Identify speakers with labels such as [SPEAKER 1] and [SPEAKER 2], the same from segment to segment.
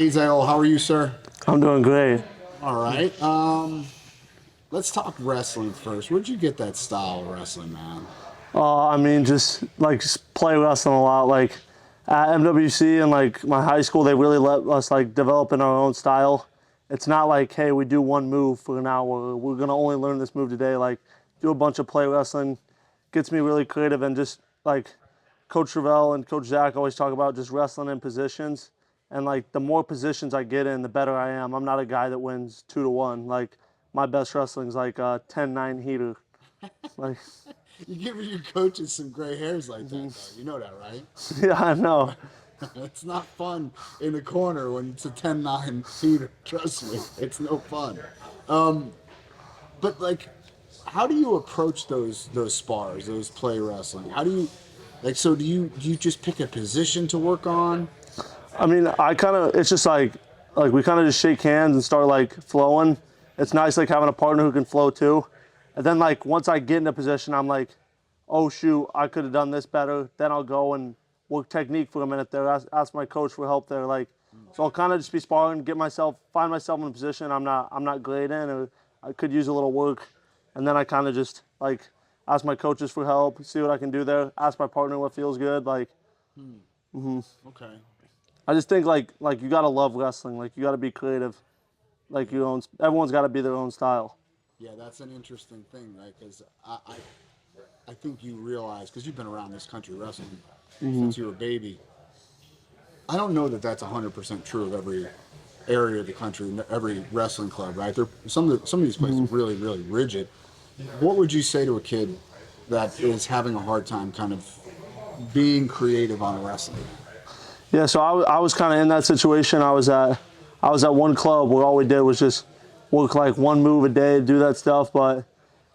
[SPEAKER 1] Cade Ziola, how are you, sir?
[SPEAKER 2] I'm doing great.
[SPEAKER 1] All right. Let's talk wrestling first. Where'd you get that style of wrestling, man?
[SPEAKER 2] I mean, just play wrestling a lot. Like at MWC and like my high school, they really let us like develop in our own style. It's not like, hey, we do one move for an hour. We're gonna only learn this move today. Like, do a bunch of play wrestling. Gets me really creative and just like Coach Ravel and Coach Zac always talk about just wrestling in positions. And like the more positions I get in, the better I am. I'm not a guy that wins 2-1. Like my best wrestling's like a 10-9 heater. Like,
[SPEAKER 1] You give your coaches some gray hairs like that, though. You know that, right?
[SPEAKER 2] yeah, I know.
[SPEAKER 1] It's not fun in the corner when it's a 10-9 heater. Trust me, it's no fun. But like, how do you approach those spars, those play wrestling? How do you like? So do you just pick a position to work on?
[SPEAKER 2] I mean, I kind of, it's just like we kind of just shake hands and start like flowing. It's nice like having a partner who can flow too. And then like once I get in a position, I'm like, oh shoot, I could have done this better. Then I'll go and work technique for a minute there. Ask my coach for help there. Like, so I'll kind of just be sparring, find myself in a position I'm not great in, or I could use a little work. And then I kind of just like ask my coaches for help, see what I can do there. Ask my partner what feels good. Like,
[SPEAKER 1] Okay.
[SPEAKER 2] I just think like you gotta love wrestling. Like you gotta be creative. Like your own. Everyone's got to be their own style.
[SPEAKER 1] Yeah, that's an interesting thing, right? Because I think you realize, because you've been around this country wrestling since you were a baby. I don't know that that's 100% true of every area of the country, every wrestling club, right? There, some of these places are really, really rigid. What would you say to a kid that is having a hard time kind of being creative on wrestling?
[SPEAKER 2] Yeah. So I was kind of in that situation. I was at one club where all we did was just work like one move a day, do that stuff. But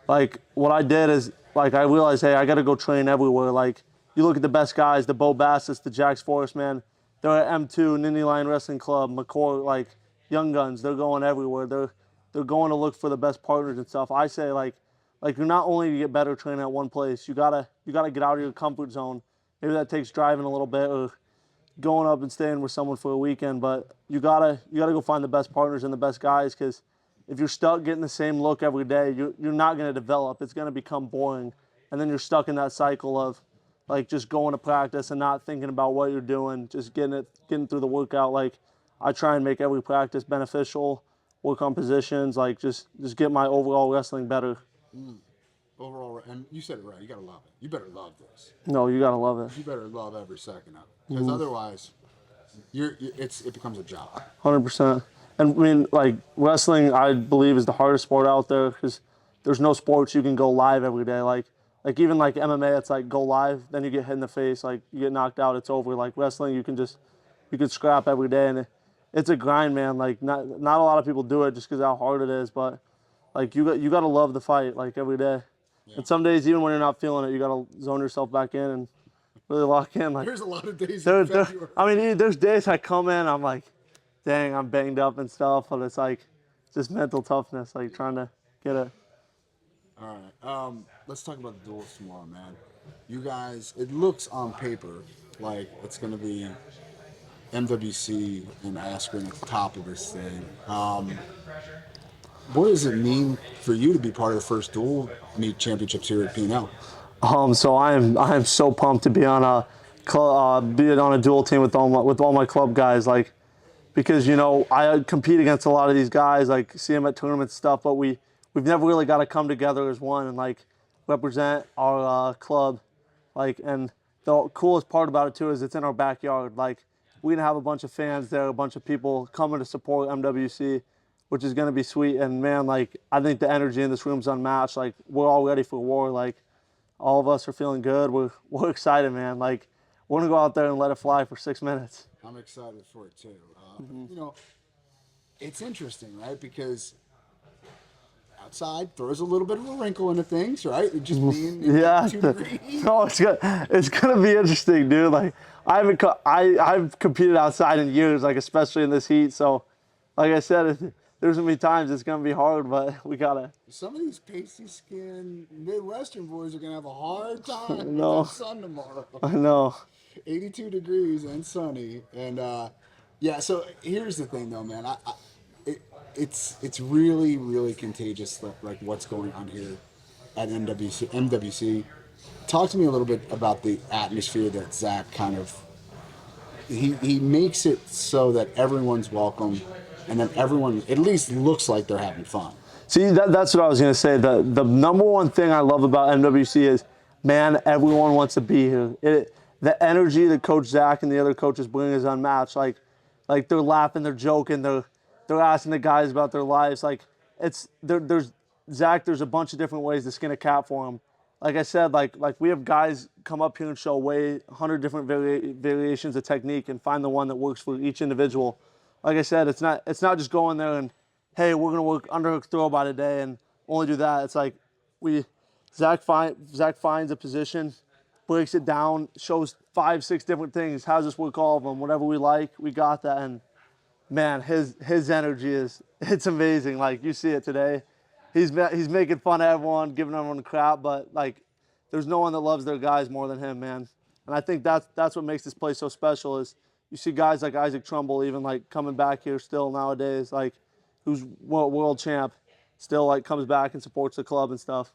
[SPEAKER 2] like what I did is like I realized, hey, I got to go train everywhere. Like you look at the best guys, the Bo Bassett's, the Jax Forrest, man. They're at M2, Nittany Lion Wrestling Club, McCoy, like Young Guns. They're going everywhere. They're going to look for the best partners and stuff. I say like you're not only to get better training at one place. You gotta get out of your comfort zone. Maybe that takes driving a little bit or going up and staying with someone for a weekend, but you gotta go find the best partners and the best guys because if you're stuck getting the same look every day, you're not gonna develop. It's gonna become boring, and then you're stuck in that cycle of like just going to practice and not thinking about what you're doing, just getting through the workout. Like I try and make every practice beneficial, work on positions, like just get my overall wrestling better.
[SPEAKER 1] Overall, and you said it right. You gotta love it. You better love this.
[SPEAKER 2] No, you gotta love it.
[SPEAKER 1] You better love every second of it, because otherwise, it becomes a job.
[SPEAKER 2] 100%. And I mean, like wrestling, I believe is the hardest sport out there because there's no sports you can go live every day. Like even like MMA, it's like go live, then you get hit in the face, like you get knocked out, it's over. Like wrestling, you can scrap every day, and it's a grind, man. Like not a lot of people do it just because how hard it is, but like you got to love the fight like every day.
[SPEAKER 1] Yeah.
[SPEAKER 2] And some days, even when you're not feeling it, you got to zone yourself back in and really lock in. Like
[SPEAKER 1] There's a lot of days in February.
[SPEAKER 2] I mean, there's days I come in, I'm like, dang, I'm banged up and stuff, but it's like just mental toughness, like trying to get it.
[SPEAKER 1] All right. Let's talk about the duels tomorrow, man. You guys, it looks on paper like it's going to be MWC and Askren at the top of this thing. What does it mean for you to be part of the first dual meet championships here at P&L?
[SPEAKER 2] So I am so pumped to be on a dual team with all my club guys, like because I compete against a lot of these guys, like see them at tournaments and stuff, but we've never really got to come together as one and like represent our club, like and the coolest part about it too is it's in our backyard. Like we're gonna have a bunch of fans there, a bunch of people coming to support MWC, which is gonna be sweet. And man, like I think the energy in this room's unmatched. Like we're all ready for war. Like all of us are feeling good. We're excited, man. Like we're gonna go out there and let it fly for 6 minutes.
[SPEAKER 1] I'm excited for it too. You know, it's interesting, right? Because outside throws a little bit of a wrinkle into things, right? It just being
[SPEAKER 2] Yeah.
[SPEAKER 1] 2 degrees.
[SPEAKER 2] No, it's gonna be interesting, dude. Like I've competed outside in years, like especially in this heat. So, like I said, there's gonna be times it's gonna be hard, but we gotta.
[SPEAKER 1] Some of these pasty skinned Midwestern boys are gonna have a hard time with
[SPEAKER 2] No,
[SPEAKER 1] that sun tomorrow.
[SPEAKER 2] I know.
[SPEAKER 1] 82 degrees and sunny, and Yeah. So here's the thing, though, man. It, it's really really contagious. Like what's going on here at MWC. MWC. Talk to me a little bit about the atmosphere that Zach kind of he makes it so that everyone's welcome, and that everyone at least looks like they're having fun.
[SPEAKER 2] See, that's what I was gonna say. The number one thing I love about MWC is, man, everyone wants to be here. The energy that Coach Zach and the other coaches bring is unmatched. Like they're laughing, they're joking, they're asking the guys about their lives. Like there's Zach. There's a bunch of different ways to skin a cat for him. Like I said, like we have guys come up here and show 100 different variations of technique and find the one that works for each individual. Like I said, it's not just going there and, hey, we're gonna work underhook throw by today and only do that. It's like Zach finds a position, breaks it down, shows 5-6 different things. How's this work all of them? Whatever we like, we got that. And man, his energy it's amazing. Like you see it today. He's making fun of everyone, giving everyone crap, but like there's no one that loves their guys more than him, man. And I think that's what makes this place so special is you see guys like Isaac Trumbull even like coming back here still nowadays, like who's world champ, still like comes back and supports the club and stuff.